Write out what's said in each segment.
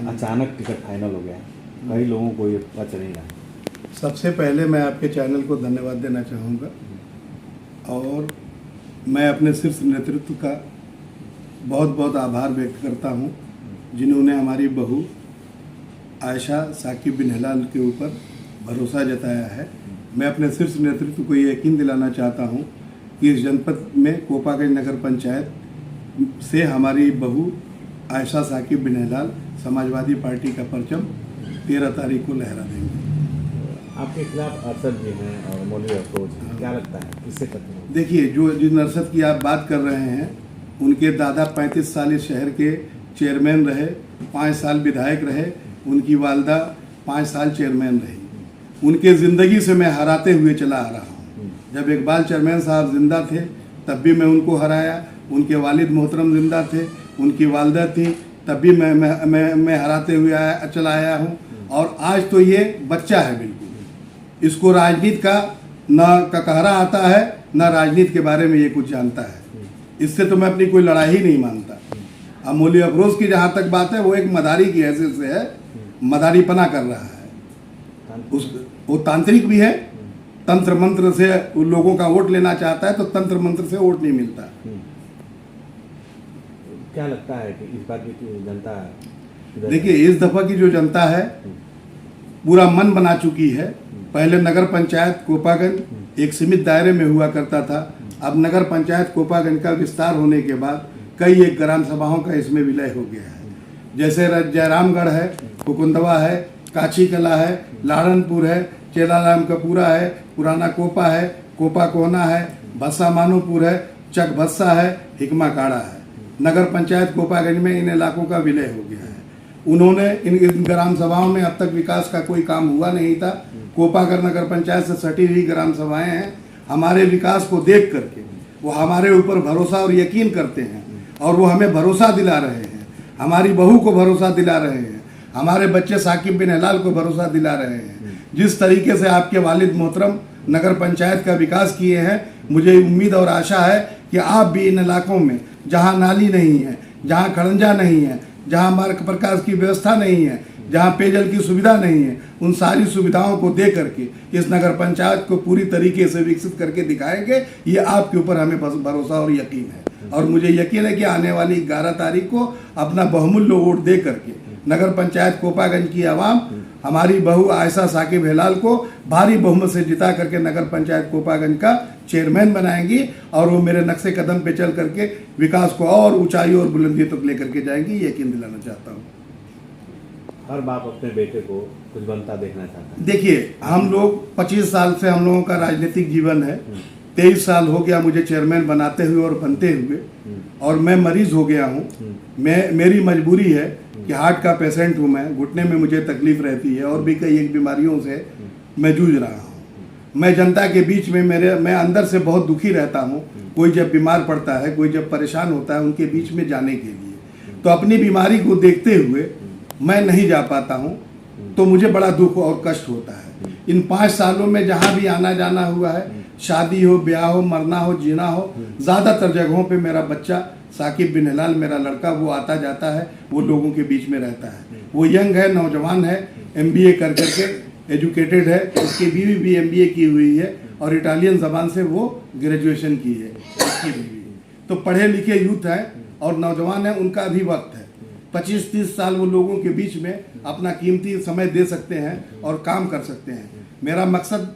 अचानक ticket final हो गया, कई लोगों को ये पता चल नहीं रहा। सबसे पहले मैं आपके चैनल को धन्यवाद देना चाहूँगा और मैं अपने शीर्ष नेतृत्व का बहुत बहुत आभार व्यक्त करता हूँ जिन्होंने हमारी बहू आयशा साकिब बिन हिलाल के ऊपर भरोसा जताया है। मैं अपने शीर्ष नेतृत्व को ये यकीन दिलाना चाहता हूँ कि इस जनपद में कोपागंज नगर पंचायत से हमारी बहू आयशा साकिब बिन हिलाल समाजवादी पार्टी का परचम 13 तारीख को लहरा देंगे। आपके खिलाफ अरशद जी हैं और मौलवी अफरोज, क्या लगता है किससे करते हैं? देखिए, जो जिन अरशद की आप बात कर रहे हैं उनके दादा 35 साल इस शहर के चेयरमैन रहे, 5 साल विधायक रहे, उनकी वालदा 5 साल चेयरमैन रही। उनके ज़िंदगी से मैं हराते हुए चला आ रहा हूँ। जब इकबाल चेयरमैन साहब जिंदा थे तब भी मैं उनको हराया, उनके वालिद मोहतरम जिंदा थे, उनकी वालदा थी, तब भी मैं हराते हुए चला आया हूँ। और आज तो ये बच्चा है, बिल्कुल इसको राजनीति का न ककहरा आता है न राजनीति के बारे में ये कुछ जानता है। इससे तो मैं अपनी कोई लड़ाई ही नहीं मानता। अब मौलवी अफरोज की जहाँ तक बात है वो एक मदारी की हैसियत से है, मदारीपना कर रहा है। वो तांत्रिक भी है, तंत्र मंत्र से उन लोगों का वोट लेना चाहता है तो तंत्र मंत्र से वोट नहीं मिलता। क्या लगता है कि इस बार की जनता, देखिए इस दफा की जो जनता है पूरा मन बना चुकी है। पहले नगर पंचायत कोपागंज एक सीमित दायरे में हुआ करता था, अब नगर पंचायत कोपागंज का विस्तार होने के बाद कई एक ग्राम सभाओं का इसमें विलय हो गया है। जैसे जयरामगढ़ है, कुकुंदवा है, काची कला है, लाड़नपुर है, चेलाराम कपूरा है, पुराना कोपा है, कोपा कोहना है, भस्सा मानोपुर है, चक भस्सा है, हिकमा काड़ा है। नगर पंचायत कोपागंज में इन इलाकों का विलय हो गया है। उन्होंने इन ग्राम सभाओं में अब तक विकास का कोई काम हुआ नहीं था। कोपागंज नगर पंचायत से सटी हुई ग्राम सभाएं हैं। हमारे विकास को देख करके वो हमारे ऊपर भरोसा और यकीन करते हैं और वो हमें भरोसा दिला रहे हैं, हमारी बहू को भरोसा दिला रहे हैं, हमारे बच्चे साकिब बिन हिलाल को भरोसा दिला रहे हैं। जिस तरीके से आपके वालिद मोहतरम नगर पंचायत का विकास किए हैं, मुझे उम्मीद और आशा है कि आप भी इन इलाकों में जहाँ नाली नहीं है, जहाँ खड़ंजा नहीं है, जहाँ मार्ग प्रकाश की व्यवस्था नहीं है, जहाँ पेयजल की सुविधा नहीं है, उन सारी सुविधाओं को दे करके इस नगर पंचायत को पूरी तरीके से विकसित करके दिखाएंगे। ये आपके ऊपर हमें भरोसा और यकीन है और मुझे यकीन है कि आने वाली 11 तारीख को अपना बहुमूल्य वोट दे करके नगर पंचायत कोपागंज की आवाम हमारी बहू आयशा साकिब हिलाल को भारी बहुमत से जिता करके नगर पंचायत कोपागंज का चेयरमैन बनाएंगी और वो मेरे नक्शे कदम पे चल करके विकास को और ऊंचाई और बुलंदी तक लेकर के जाएंगी, ये यकीन दिलाना चाहता हूँ। हर बाप अपने बेटे को कुछ बनता देखना चाहता है। देखिए, हम लोग 25 साल से हम लोगों का राजनीतिक जीवन है। 23 साल हो गया मुझे चेयरमैन बनाते हुए और बनते हुए, और मैं मरीज हो गया हूँ। मेरी मजबूरी है कि हार्ट का पेशेंट हूँ मैं, घुटने में मुझे तकलीफ रहती है और भी कई एक बीमारियों से मैं जूझ रहा हूँ। मैं जनता के बीच में मैं अंदर से बहुत दुखी रहता हूँ। कोई जब बीमार पड़ता है, कोई जब परेशान होता है, उनके बीच में जाने के लिए तो अपनी बीमारी को देखते हुए मैं नहीं जा पाता हूँ, तो मुझे बड़ा दुख और कष्ट होता है। इन 5 सालों में जहाँ भी आना जाना हुआ है, शादी हो, ब्याह हो, मरना हो, जीना हो, ज़्यादातर जगहों पे मेरा बच्चा साकिब बिन हिलाल, मेरा लड़का, वो आता जाता है, वो लोगों के बीच में रहता है। वो यंग है, नौजवान है, MBA कर करके एजुकेटेड है, उसकी बीवी भी MBA की हुई है और इटालियन ज़बान से वो ग्रेजुएशन की है उसकी बीवी। तो पढ़े लिखे यूथ हैं और नौजवान हैं, उनका भी वक्त है। 25-30 साल वो लोगों के बीच में अपना कीमती समय दे सकते हैं और काम कर सकते हैं। मेरा मकसद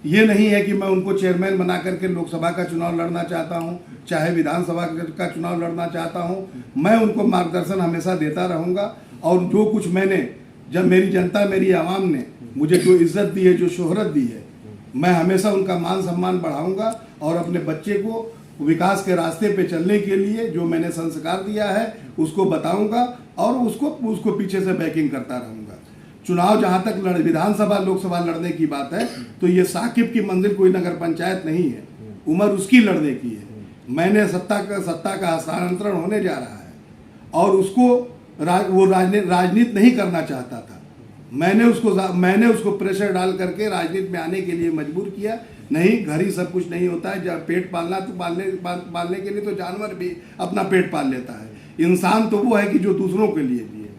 ये नहीं है कि मैं उनको चेयरमैन बना करके लोकसभा का चुनाव लड़ना चाहता हूं, चाहे विधानसभा का चुनाव लड़ना चाहता हूं। मैं उनको मार्गदर्शन हमेशा देता रहूंगा और जो कुछ जब मेरी जनता, मेरी आवाम ने मुझे जो इज्जत दी है, जो शोहरत दी है, मैं हमेशा उनका मान सम्मान बढ़ाऊंगा और अपने बच्चे को विकास के रास्ते पे चलने के लिए जो मैंने संस्कार दिया है उसको बताऊंगा और उसको पीछे से बैकिंग करता रहूंगा। चुनाव जहां तक विधानसभा लोकसभा लड़ने की बात है तो ये साकिब की मंजिल कोई नगर पंचायत नहीं है, उम्र उसकी लड़ने की है। मैंने सत्ता का हस्तांतरण होने जा रहा है और उसको वो राजनीति नहीं करना चाहता था। मैंने उसको प्रेशर डाल करके राजनीति में आने के लिए मजबूर किया। नहीं, घर ही सब कुछ नहीं होता है। जब पेट पालना तो पालने के लिए तो जानवर भी अपना पेट पाल लेता है। इंसान तो वो है कि जो दूसरों के लिए भी है।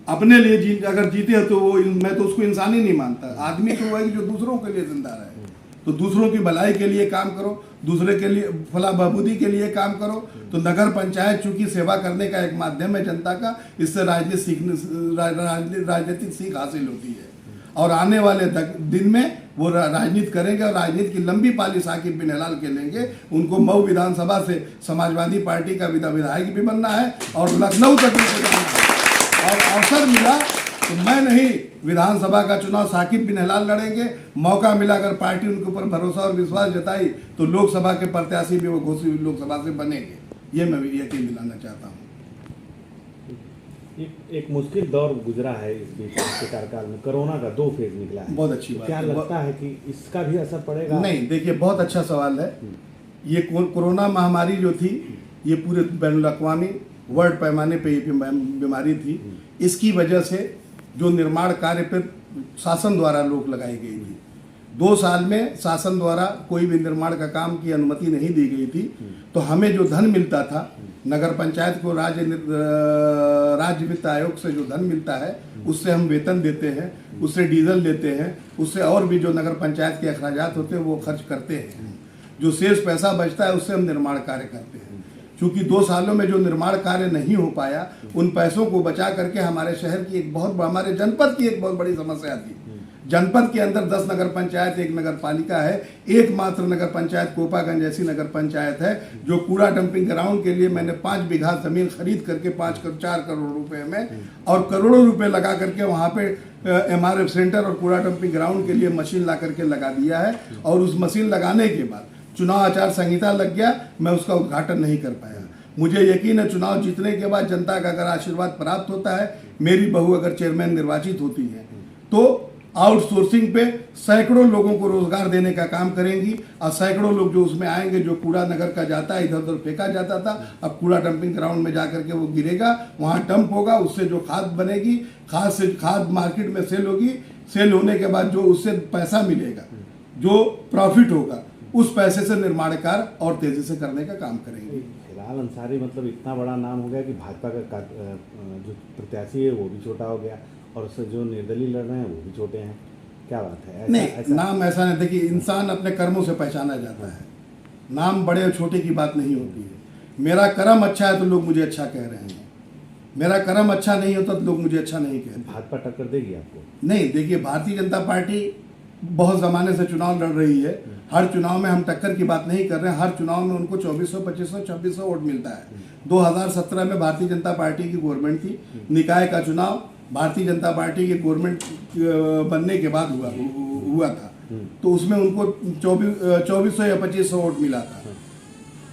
अपने लिए अगर जीते हो तो वो मैं तो उसको इंसान ही नहीं मानता। आदमी तो वही जो दूसरों के लिए जिंदा रहे, तो दूसरों की भलाई के लिए काम करो, दूसरे के लिए फलाह बहबूदी के लिए काम करो। तो नगर पंचायत चूंकि सेवा करने का एक माध्यम है जनता का, इससे राजनीतिक सीख हासिल होती है और आने वाले दिन में वो राजनीति करेंगे और राजनीति की लंबी पाली साकिब बिन हलाल के लेंगे। उनको मऊ विधानसभा से समाजवादी पार्टी का विधायक भी बनना है और लखनऊ तक भी जाना है। और अवसर मिला तो मैं नहीं, विधानसभा का चुनाव साकिब बिन हलाल लड़ेंगे। मौका मिला, अगर पार्टी उनके ऊपर भरोसा और विश्वास जताई तो लोकसभा के प्रत्याशी भी वो घोषित लोकसभा से बनेंगे। ये मैं यकीन दिलाना चाहता हूँ। एक मुश्किल दौर गुजरा है इस बीच के कार्यकाल में, कोरोना का 2 फेज निकला है। बहुत अच्छी बात क्या है। लगता है कि इसका भी असर पड़ेगा? नहीं, देखिए बहुत अच्छा सवाल है। ये कोरोना महामारी जो थी ये पूरे बैनुल-अक़वामी वर्ल्ड पैमाने पे ये बीमारी थी। इसकी वजह से जो निर्माण कार्य पर शासन द्वारा रोक लगाई गई थी, 2 साल में शासन द्वारा कोई भी निर्माण का काम की अनुमति नहीं दी गई थी। तो हमें जो धन मिलता था, नगर पंचायत को राज्य वित्त आयोग से जो धन मिलता है उससे हम वेतन देते हैं, उससे डीजल देते हैं, उससे और भी जो नगर पंचायत के अखराजात होते हैं वो खर्च करते हैं। जो शेष पैसा बचता है उससे हम निर्माण कार्य करते हैं। चूंकि 2 सालों में जो निर्माण कार्य नहीं हो पाया, उन पैसों को बचा करके हमारे शहर की हमारे जनपद की एक बहुत बड़ी समस्या थी। जनपद के अंदर 10 नगर पंचायत, 1 नगर पालिका है। एकमात्र नगर पंचायत कोपागंज ऐसी नगर पंचायत है जो कूड़ा डंपिंग ग्राउंड के लिए मैंने 5 बीघा जमीन खरीद करके 4 करोड़ रुपए में और करोड़ों रुपए लगा करके वहां पे MRF सेंटर और कूड़ा डंपिंग ग्राउंड के लिए मशीन ला करके लगा दिया है। और उस मशीन लगाने के बाद चुनाव आचार संहिता लग गया, मैं उसका उद्घाटन नहीं कर पाया। मुझे यकीन है चुनाव जीतने के बाद जनता का अगर आशीर्वाद प्राप्त होता है, मेरी बहू अगर चेयरमैन निर्वाचित होती है तो आउटसोर्सिंग पे सैकड़ों लोगों को रोजगार देने का काम करेंगी। और सैकड़ों लोग जो उसमें आएंगे, जो कूड़ा नगर का जाता है इधर उधर फेंका जाता था, अब कूड़ा डंपिंग ग्राउंड में जाकर के वो गिरेगा, वहाँ डंप होगा, उससे जो खाद बनेगी, खाद मार्केट में सेल होगी। सेल होने के बाद जो उससे पैसा मिलेगा, जो प्रॉफिट होगा, उस पैसे से निर्माण कार्य और तेजी से करने का काम करेंगे। हिलाल अंसारी मतलब इतना बड़ा नाम हो गया कि भाजपा का जो प्रत्याशी है वो भी छोटा हो गया और उससे जो निर्दलीय लड़ रहे हैं वो भी छोटे हैं। क्या बात है? नहीं, नाम ऐसा नहीं। देखिए, इंसान अपने कर्मों से पहचाना जाता है। नाम बड़े और छोटे की बात नहीं होती है। मेरा कर्म अच्छा है तो लोग मुझे अच्छा कह रहे हैं, मेरा कर्म अच्छा नहीं होता तो लोग मुझे अच्छा नहीं कहते। भाजपा टक्कर देगी आपको? नहीं, देखिए भारतीय जनता पार्टी बहुत ज़माने से चुनाव लड़ रही है। हर चुनाव में हम टक्कर की बात नहीं कर रहे हैं। हर चुनाव में उनको 2400, 2500, 2600 वोट मिलता है। 2017 में भारतीय जनता पार्टी की गवर्नमेंट थी। निकाय का चुनाव भारतीय जनता पार्टी की गवर्नमेंट बनने के बाद हुआ था, तो उसमें उनको 2400 या 2500 वोट मिला था।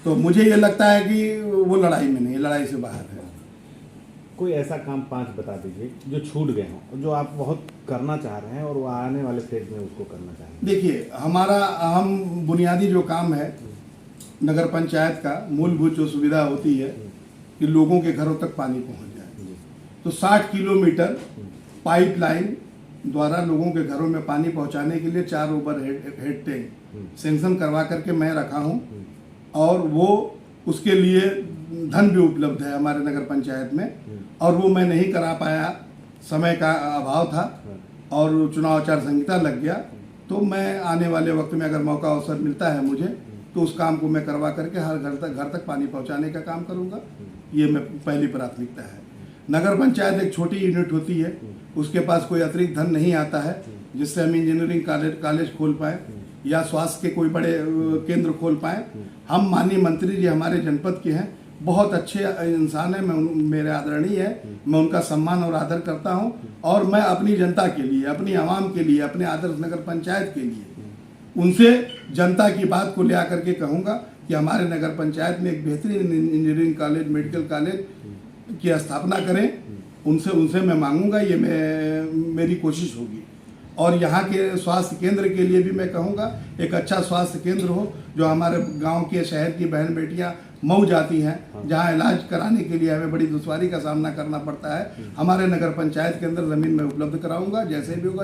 तो मुझे ये लगता है कि वो लड़ाई में नहीं, लड़ाई से बाहर है। कोई ऐसा काम 5 बता दीजिए जो छूट गए हों, जो आप बहुत करना चाह रहे हैं और वो आने वाले फेज में उसको करना चाहेंगे। देखिए, हमारा अहम बुनियादी जो काम है नगर पंचायत का, मूलभूत जो सुविधा होती है कि लोगों के घरों तक पानी पहुंच जाए, तो 60 किलोमीटर पाइपलाइन द्वारा लोगों के घरों में पानी पहुंचाने के लिए 4 ओवर हेड टैंक सेंक्शन करवा करके मैं रखा हूं और वो उसके लिए धन भी उपलब्ध है हमारे नगर पंचायत में, और वो मैं नहीं करा पाया, समय का अभाव था और चुनाव आचार संहिता लग गया। तो मैं आने वाले वक्त में अगर मौका अवसर मिलता है मुझे तो उस काम को मैं करवा करके हर घर तक पानी पहुंचाने का काम करूंगा। ये मैं पहली प्राथमिकता है। नगर पंचायत एक छोटी यूनिट होती है, उसके पास कोई अतिरिक्त धन नहीं आता है जिससे हम इंजीनियरिंग कॉलेज खोल पाएँ या स्वास्थ्य के कोई बड़े केंद्र खोल पाएँ। हम माननीय मंत्री जी हमारे जनपद के हैं, बहुत अच्छे इंसान हैं, मेरे आदरणीय है, मैं उनका सम्मान और आदर करता हूं और मैं अपनी जनता के लिए, अपनी आवाम के लिए, अपने आदर्श नगर पंचायत के लिए उनसे जनता की बात को ले आकर के कहूँगा कि हमारे नगर पंचायत में एक बेहतरीन इंजीनियरिंग कॉलेज, मेडिकल कॉलेज की स्थापना करें। उनसे मैं मांगूंगा, ये मेरी कोशिश होगी। और यहाँ के स्वास्थ्य केंद्र के लिए भी मैं कहूँगा एक अच्छा स्वास्थ्य केंद्र हो, जो हमारे गांव के शहर की बहन बेटियाँ मऊ जाती हैं, जहाँ इलाज कराने के लिए हमें बड़ी दुश्वारी का सामना करना पड़ता है, हमारे नगर पंचायत के अंदर ज़मीन में उपलब्ध कराऊंगा। जैसे भी होगा